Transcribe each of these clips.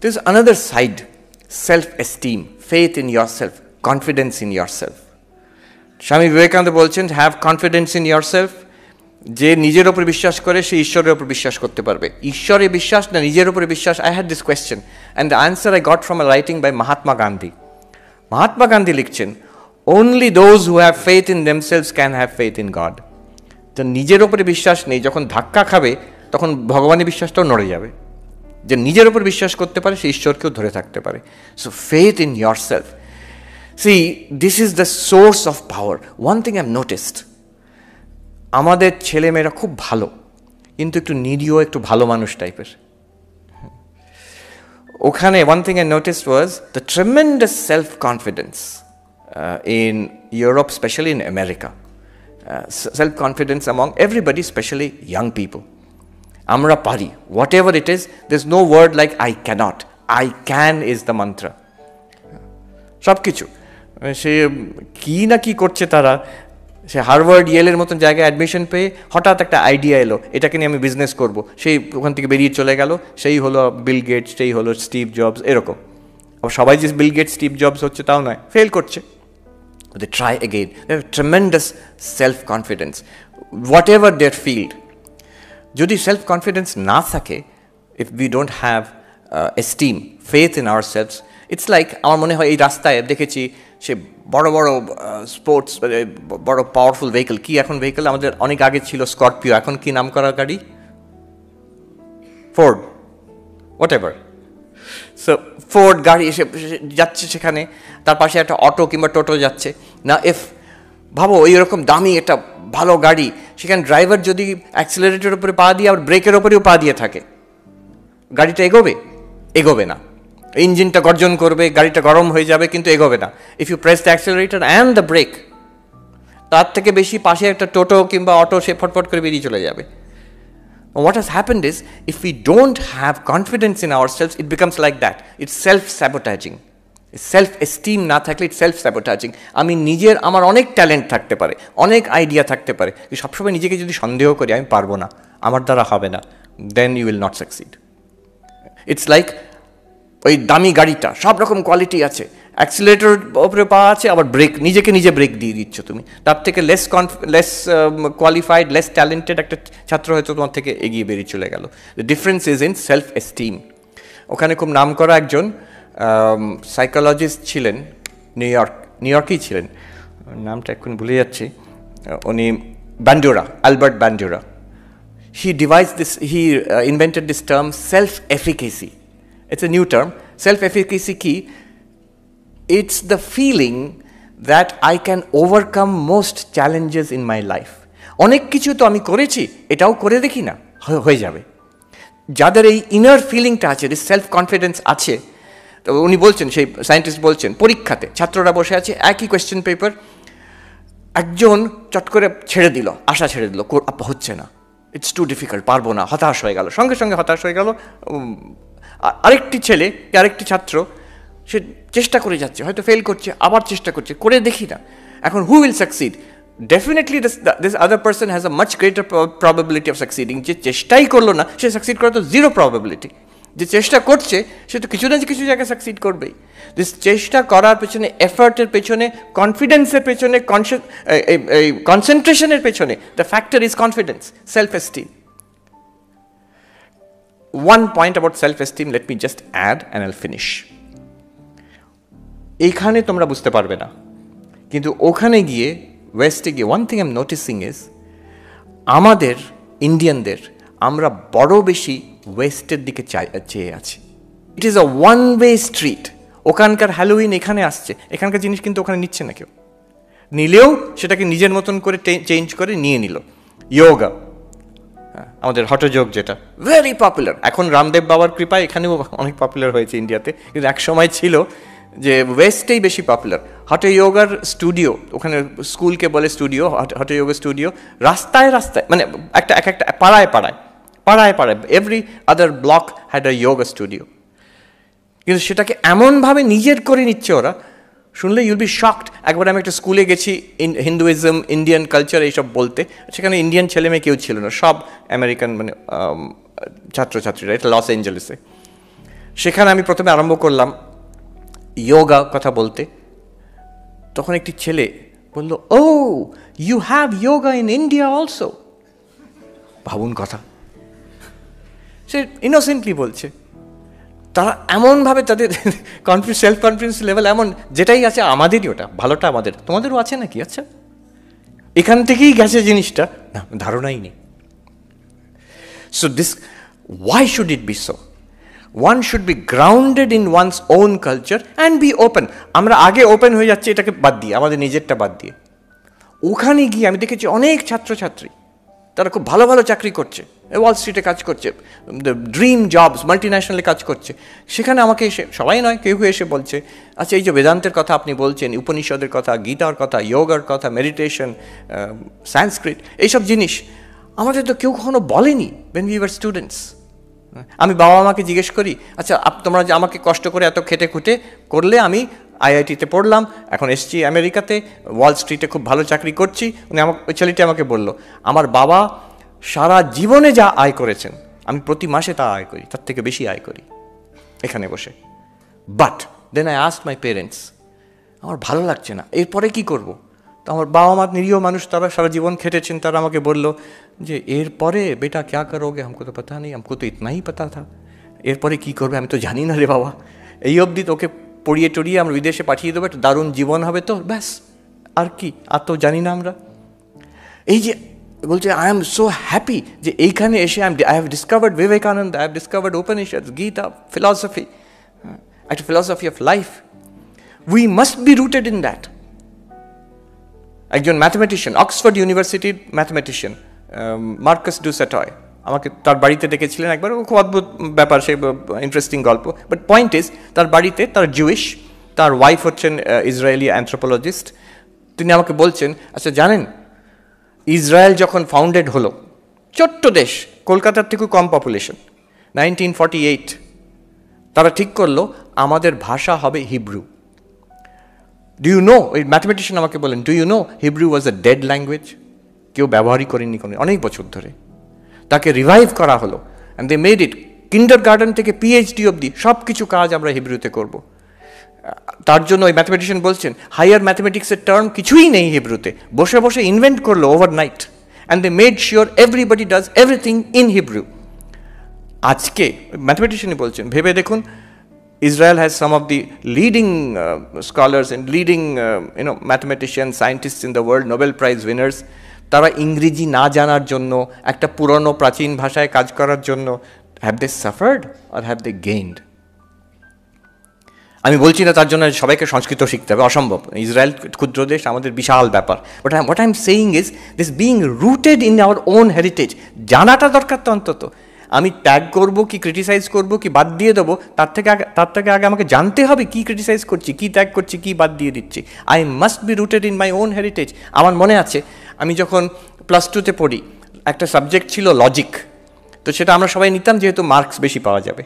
There's another side, self-esteem, faith in yourself, confidence in yourself. Swami Vivekananda বলছেন, have confidence in yourself. যে নিজের ওপর বিশ্বাস করে সে ঈশ্বরের ওপর বিশ্বাস করতে পারবে। ঈশ্বরে বিশ্বাস না নিজের ওপরে বিশ্বাস? I had this question and the answer I got from a writing by Mahatma Gandhi. Mahatma Gandhi লিখছেন, only those who have faith in themselves can have faith in God. তো নিজের ওপরে বিশ্বাস নেই, যখন ধাক্কা খাবে তখন ভগবানের বিশ্বাসটাও নড়ে যাবে। যে নিজের ওপর বিশ্বাস করতে পারে সে ঈশ্বরকেও ধরে থাকতে পারে। So faith in yourself. See, this is the source of power. One thing I've noticed, আমাদের ছেলেমেয়েরা খুব ভালো, কিন্তু একটু নিরীহ, একটু ভালো মানুষ টাইপের। ওখানে one thing I noticed was the tremendous self-confidence in Europe, especially in America. Self-confidence among everybody, especially young people. Amra pari, whatever it is, there's no word like I cannot. I can is the mantra. সব কিছু সে কি না কি করছে তারা, সে Harvard ইয়েলের মতন জায়গায় admission পেয়ে হঠাৎ একটা আইডিয়া এলো, এটাকে নিয়ে আমি বিজনেস করব, সেই ওখান থেকে বেরিয়ে চলে গেল, সেই হলো বিল গেটস, সেই হলো স্টিভ জবস, এরকম। আবার সবাই যে বিল গেটস স্টিভ জবস হচ্ছে তাও নয়, ফেল করছে। They try again. They have tremendous self-confidence, whatever their field. যদি self-confidence না থাকে, if we don't have esteem, faith in ourselves, it's like, আমার মনে হয় এই রাস্তায় দেখেছি সে বড় বড় স্পোর্টস, বড় পাওয়ারফুল ভেহিকল, কি এখন ভেহিকল আমাদের অনেক আগে ছিল স্করপিও, এখন কি নাম করা গাড়ি? Ford, whatever. সো ফোর্ড গাড়ি এসে যাচ্ছে সেখানে, তার পাশে একটা অটো কিংবা টোটো যাচ্ছে না। ভাবো এইরকম দামি একটা ভালো গাড়ি, সেখানে ড্রাইভার যদি অ্যাক্সিলারেটরের উপরে পা দিয়ে আবার ব্রেকের ওপরেও পা দিয়ে থাকে, গাড়িটা এগোবে না। ইঞ্জিনটা গর্জন করবে, গাড়িটা গরম হয়ে যাবে, কিন্তু এগোবে না। If you press the accelerator and the brake, তার থেকে বেশি পাশে একটা টোটো কিংবা অটো সে ফটফট করে বেরিয়ে চলে যাবে। What has happened is, if we don't have confidence in ourselves, it becomes like that. It's self-sabotaging. Self-esteem না থাকলে it's self-sabotaging. আমি নিজের, আমার অনেক ট্যালেন্ট থাকতে পারে, অনেক আইডিয়া থাকতে পারে, সবসময় নিজেকে যদি সন্দেহ করি আমি পারবো না, আমার দ্বারা হবে না, then you will not succeed. It's like ওই দামি গাড়িটা, সব রকম কোয়ালিটি আছে, অ্যাক্সিলারেটর ওপরে পাওয়া আছে, আবার ব্রেক, নিজেকে নিজে ব্রেক দিয়ে দিচ্ছ তুমি, তার থেকে লেস কোয়ালিফাইড, লেস ট্যালেন্টেড একটা ছাত্র হয়তো তোমার থেকে এগিয়ে বেরিয়ে চলে গেল। The difference is in self esteem. ওখানে খুব নাম করা একজন সাইকোলজিস্ট ছিলেন, নিউ ইয়র্কেই ছিলেন, নামটা এখন ভুলে যাচ্ছি, উনি Albert ব্যান্ডুরা। He invented this term self-efficacy. It's a new term. Self-efficacy key, it's the feeling that I can overcome most challenges in my life. অনেক কিছু তো আমি করেছি, এটাও করে দেখি না, হয়ে যাবে। যাদের এই ইনার ফিলিংটা আছে, সেলফ কনফিডেন্স আছে, তো উনি বলছেন, সেই সায়েন্টিস্ট বলছেন, পরীক্ষাতে ছাত্ররা বসে আছে, একই কোয়েশ্চেন পেপার, একজন চট করে আশা ছেড়ে দিল, হচ্ছে না, ইটস টু ডিফিকাল্ট, পারবো না, হতাশ হয়ে গেল, সঙ্গে সঙ্গে হতাশ হয়ে গেল। আরেকটি ছাত্র, সে চেষ্টা করে যাচ্ছে, হয়তো ফেল করছে, আবার চেষ্টা করছে, করে দেখি না। এখন who will succeed? Definitely this other person has a much greater probability of সাকসিডিং। যে চেষ্টাই করলো না, সে সাকসিড করার তো জিরো প্রবাবিলিটি। যে চেষ্টা করছে সে তো কিছু না কিছু জায়গায় সাকসিড করবেই। দিস চেষ্টা করার পেছনে, এফার্টের পেছনে, কনফিডেন্সের পেছনে, কনসেন্ট্রেশনের পেছনে, the factor is confidence, self esteem. One point about self-esteem, let me just add and I'll finish. এইখানে তোমরা বুঝতে পারবে না, কিন্তু ওখানে গিয়ে, ওয়েস্টে গিয়ে, one thing I'm noticing is, আমাদের ইন্ডিয়ানদের, আমরা বড় বেশি ওয়েস্টের দিকে চেয়ে আছি। It is a one way street. ওখানকার হ্যালোউইন এখানে আসছে, এখানকার জিনিস কিন্তু ওখানে নিচ্ছে না কেউ, নিলেও সেটাকে নিজের মতন করে চেঞ্জ করে নিয়ে নিল। যোগা, আমাদের হঠযোগ, যেটা ভেরি পপুলার, এখন রামদেব বাবার কৃপায় এখানেও অনেক পপুলার হয়েছে ইন্ডিয়াতে, কিন্তু এক সময় ছিল যে ওয়েস্টেই বেশি পপুলার। হঠযোগার স্টুডিও, ওখানে স্কুলকে বলে স্টুডিও, হঠযোগা স্টুডিও, রাস্তায় রাস্তায়, মানে একটা পাড়ায় every other block had a yoga studio. কিন্তু সেটাকে এমনভাবে নিজের করে নিচ্ছে ওরা, শুনলে ইউল বি শকড। একবার আমি একটা স্কুলে গেছি, হিন্দুইজম, ইন্ডিয়ান কালচার এইসব বলতে, সেখানে ইন্ডিয়ান ছেলে মেয়ে কেউ ছিল না, সব আমেরিকান, মানে ছাত্রছাত্রীরা। এটা লস অ্যাঞ্জেলেসে। সেখানে আমি প্রথমে আরম্ভ করলাম যোগা কথা বলতে। তখন একটি ছেলে বলল, oh you have yoga in India also. ভাবুন কথা, সে ইনোসেন্টলি বলছে। তারা এমনভাবে তাদের সেলফ কনফিডেন্স লেভেল এমন, যেটাই আছে আমাদেরই, ওটা ভালোটা আমাদের, তোমাদেরও আছে নাকি? আচ্ছা, এখান থেকেই গেছে জিনিসটা, না ধারণাই নেই। So this, why should it be so? One should be grounded in one's own culture and be open. আমরা আগে ওপেন হয়ে যাচ্ছি এটাকে বাদ দিয়ে, আমাদের নিজেরটা বাদ দিয়ে। ওখানে গিয়ে আমি দেখেছি অনেক ছাত্রছাত্রী, তারা খুব ভালো ভালো চাকরি করছে, ওয়াল স্ট্রিটে কাজ করছে, ড্রিম জবস, মাল্টি ন্যাশনালে কাজ করছে। সেখানে আমাকে এসে, সবাই নয়, কেউ কেউ এসে বলছে, আচ্ছা এই যে বেদান্তের কথা আপনি বলছেন, উপনিষদের কথা, গীতার কথা, যোগার কথা, মেডিটেশন, সংস্কৃত, এইসব জিনিস আমাদের তো কেউ কখনো বলেনি when we were students. আমি বাবা মাকে জিজ্ঞেস করি, আচ্ছা তোমরা যে আমাকে কষ্ট করে এত খেটে খুঁটে করলে, আমি আইআইটিতে পড়লাম, এখন এসছি আমেরিকাতে, ওয়াল স্ট্রিটে খুব ভালো চাকরি করছি। ওই ছেলেটি আমাকে বলল, আমার বাবা সারা জীবনে যা আয় করেছেন আমি প্রতি মাসে তা আয় করি, তার থেকে বেশি আয় করি এখানে বসে। But then I asked my parents, আমার ভালো লাগছে না, এরপরে কি করব? তো আমার বাবা মা নিরীহ মানুষ, তারা সারা জীবন খেটেছেন, তারা আমাকে বলল যে এরপরে বেটা ক্যা করোগে, हमको तो पता नहीं, हमको तो इतना ही पता था। এরপরে কী করবে আমি তো জানি না রে বাবা, এই অবধি তোকে পড়িয়ে টড়িয়ে আমরা বিদেশে পাঠিয়ে দেবো, একটা দারুণ জীবন হবে তো, ব্যাস, আর কি, আর তো জানি না আমরা। এই যে বলছে, আই এম সো হ্যাপি যে এইখানে এসে I have discovered Vivekananda, I have discovered Upanishad, Gita, philosophy, একটা philosophy of life. We must be rooted in that. একজন ম্যাথমেটিশিয়ান, অক্সফোর্ড ইউনিভার্সিটির ম্যাথমেটিশিয়ান, মার্কাস ডু স্যাটয়, আমাকে তার বাড়িতে ডেকেছিলেন একবার। খুব অদ্ভুত ব্যাপার, সে ইন্টারেস্টিং গল্প। বাট পয়েন্ট ইজ, তার বাড়িতে, তার জুইশ, তার ওয়াইফ হচ্ছেন ইসরায়েলি অ্যান্থ্রোপোলজিস্ট। তিনি আমাকে বলছেন, আচ্ছা জানেন ইসরায়েল যখন ফাউন্ডেড হলো, ছোট্ট দেশ, কলকাতার থেকেও কম পপুলেশন, 1948, তারা ঠিক করলো আমাদের ভাষা হবে হিব্রু। ডু ইউ নো, ওই ম্যাথমেটিশিয়ান আমাকে বলেন, do you know Hebrew was a dead language, কেউ ব্যবহারই করেনি কোনো অনেক বছর ধরে। তাকে রিভাইভ করা হলো, and they made it, kindergarten থেকে পিএইচডি অবধি সব কিছু কাজ আমরা হিব্রুতে করব। তার জন্য ওই ম্যাথমেটিশিয়ান বলছেন, হায়ার ম্যাথমেটিক্সের টার্ম কিছুই নেই হিব্রুতে, বসে বসে ইনভেন্ট করলো overnight, and they made sure everybody does everything in Hebrew. আজকে ম্যাথমেটিশিয়ানই বলছেন, ভেবে দেখুন, Israel has some of the leading scholars and leading mathematicians, scientists in the world, Nobel Prize winners. তারা ইংরেজি না জানার জন্য, একটা পুরনো প্রাচীন ভাষায় কাজ করার জন্য, have they suffered or have they gained? আমি বলছি না তার জন্য সবাইকে সংস্কৃত শিখতে হবে, অসম্ভব। ইসরায়েল ক্ষুদ্র দেশ, আমাদের বিশাল ব্যাপার। But what I'm saying is this being rooted in our own heritage, জানাটা দরকার তো অন্তত। আমি ট্যাগ করব কি ক্রিটিসাইজ করব কি বাদ দিয়ে দেবো, তার থেকে আগে আমাকে জানতে হবে কি ক্রিটিসাইজ করছি, কি ট্যাগ করছি, কি বাদ দিয়ে দিচ্ছি। I must be rooted in my own heritage. আমার মনে আছে আমি যখন প্লাস টুতে পড়ি, একটা সাবজেক্ট ছিল লজিক, তো সেটা আমরা সবাই নিতাম যেহেতু মার্কস বেশি পাওয়া যাবে,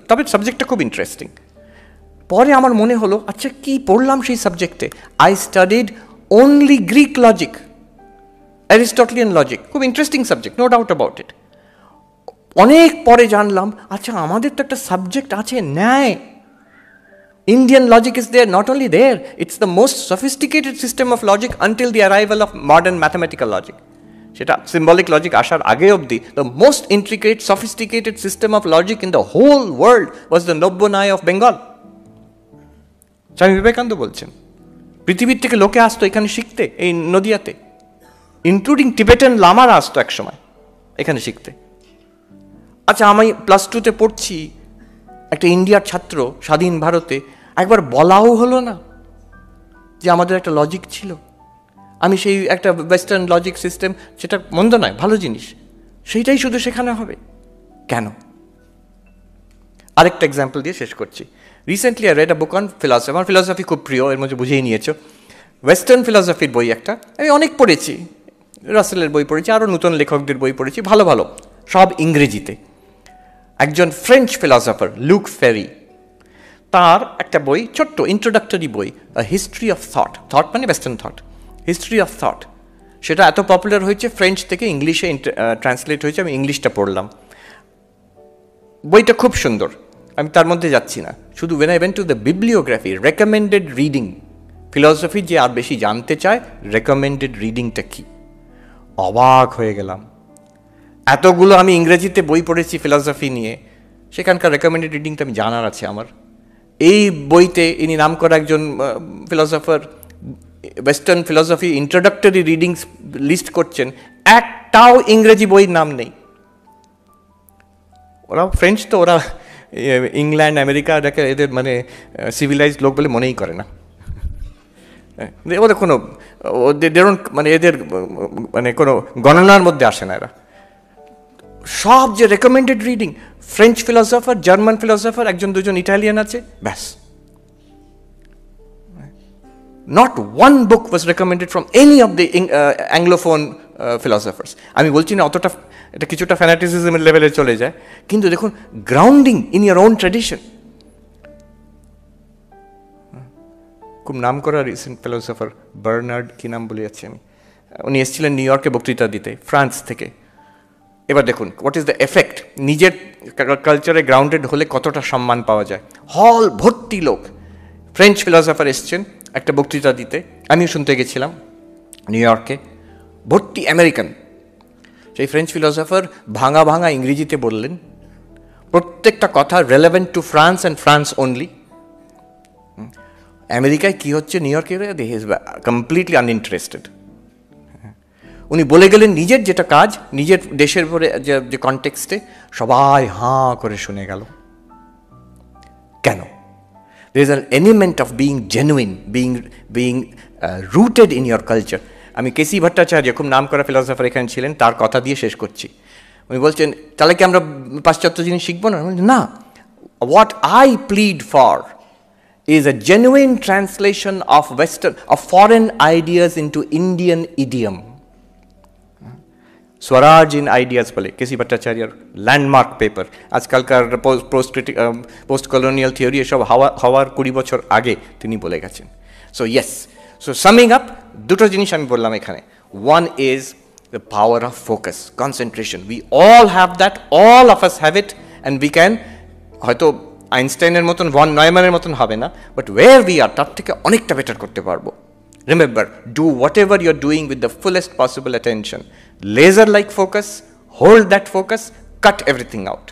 তবে সাবজেক্টটা খুব ইন্টারেস্টিং। পরে আমার মনে হলো, আচ্ছা কি পড়লাম সেই সাবজেক্টে? I studied only Greek logic, Aristotelian logic, খুব interesting subject, no doubt about it. অনেক পরে জানলাম, আচ্ছা আমাদের তো একটা সাবজেক্ট আছে ন্যায়। Indian logic is there, not only there, it's the most sophisticated system of logic until the arrival of modern mathematical logic. সেটা symbolic logic আসার আগে অবধি the most intricate, sophisticated system of logic in the whole world was the Nobonai of Bengal. Swami Vivekananda বলছেন, পৃথিবীর থেকে লোকে আসতো এখানে শিখতে, এই নদিয়াতে, ইনক্লুডিং টিবেটান লামারা আসতো একসময় এখানে শিখতে। আচ্ছা আমি প্লাস টুতে পড়ছি, একটা ইন্ডিয়ার ছাত্র, স্বাধীন ভারতে, একবার বলাও হলো না যে আমাদের একটা লজিক ছিল। আমি সেই একটা ওয়েস্টার্ন লজিক সিস্টেম, সেটা মন্দ নয়, ভালো জিনিস, সেইটাই শুধু শেখানো হবে কেন? আরেকটা এক্সাম্পল দিয়ে শেষ করছি। Recently I red a book on philosophy. আমার ফিলসফি খুব প্রিয়, এর মধ্যে বুঝেই নিয়েছো। ওয়েস্টার্ন ফিলসফির বই একটা আমি অনেক পড়েছি, রাসেলের বই পড়েছি, আরও নতুন লেখকদের বই পড়েছি, ভালো ভালো, সব ইংরেজিতে। একজন ফ্রেঞ্চ ফিলসফার লুক ফেরি, তার একটা বই, ছোট্ট ইন্ট্রোডাক্টরি বই, a history of thought, thought মানে western thought, history of thought, সেটা এত পপুলার হয়েছে ফ্রেঞ্চ থেকে ইংলিশে ট্রান্সলেট হয়েছে, আমি ইংলিশটা পড়লাম। বইটা খুব সুন্দর। আমি তার মধ্যে যাচ্ছি না, শুধু when I went to the bibliography, recommended reading, philosophy যে আর বেশি জানতে চায় রেকমেন্ডেড রিডিংটা কি, অবাক হয়ে গেলাম। এতগুলো আমি ইংরেজিতে বই পড়েছি ফিলসফি নিয়ে, সেখানকার রেকমেন্ডেড রিডিংটা আমি জানার আছে আমার। এই বইতে ইনি নাম করা একজন philosopher western philosophy introductory readings list করছেন, একটাও ইংরেজি বইয়ের নাম নেই। ওরা ফ্রেঞ্চ তো, ওরা ইংল্যান্ড আমেরিকা এটাকে এদের মানে সিভিলাইজড লোক বলে মনেই করে না, ওদের কোনো মানে এদের মানে কোনো গণনার মধ্যে আসে না এরা। সব যে recommended reading, French philosopher, German philosopher, একজন দুজন ইটালিয়ান আছে, ব্যাস। Not one book was recommended from any of the Anglophone philosophers. আমি বলছি না অতটা, এটা কিছুটা ফ্যানাটিসিজমের লেভেলে চলে যায়, কিন্তু দেখুন grounding in your own tradition. খুব নাম করা রিসেন্ট ফিলসফার বার্নার্ড, কি নাম বলে যাচ্ছি আমি, উনি এসেছিলেন নিউ ইয়র্কে বক্তৃতা দিতে ফ্রান্স থেকে। এবার দেখুন হোয়াট ইজ দ্য এফেক্ট, নিজের কালচারে গ্রাউন্ডেড হলে কতটা সম্মান পাওয়া যায়। হল ভর্তি লোক, ফ্রেঞ্চ ফিলসফার এসছেন একটা বক্তৃতা দিতে, আমিও শুনতে গেছিলাম নিউ ইয়র্কে, ভর্তি আমেরিকান। সেই ফ্রেঞ্চ ফিলসফার ভাঙা ভাঙা ইংরেজিতে বললেন, প্রত্যেকটা কথা relevant two France and France only. আমেরিকায় কী হচ্ছে নিউ ইয়র্কে, দে ইজ কমপ্লিটলি আনইন্টারেস্টেড। উনি বলে গেলেন নিজের যেটা কাজ, নিজের দেশের পরে যে কনটেক্সটে, সবাই হাঁ করে শুনে গেল। কেন? there is an element of being genuine, being rooted in your culture. আমি কেসি ভট্টাচার্য, খুব নাম করা ফিলসফার এখানে ছিলেন, তার কথা দিয়ে শেষ করছি। উনি বলছেন তাহলে কি আমরা পাশ্চাত্য জিনিস শিখবো না? না, what I plead for is a genuine translation of foreign ideas into Indian idiom. Swaraj in ideas বলে কেসি ভট্টাচার্যের ল্যান্ডমার্ক পেপার। আজকালকার পোস্ট কলোনিয়াল থিওরি এসব হওয়ার 20 বছর আগে তিনি বলে গেছেন। So yes, so summing up, দুটো জিনিস আমি বললাম এখানে। One is the power of focus, concentration. We all have that, all of us have it, and we can, হয়তো আইনস্টাইনের মতন, ভন নয়ম্যানের মতন হবে না, বাট ওয়ের উই আর তার থেকে অনেকটা বেটার করতে পারবো। Remember, do whatever you're doing with the fullest possible attention. Laser-like focus, hold that focus, cut everything out.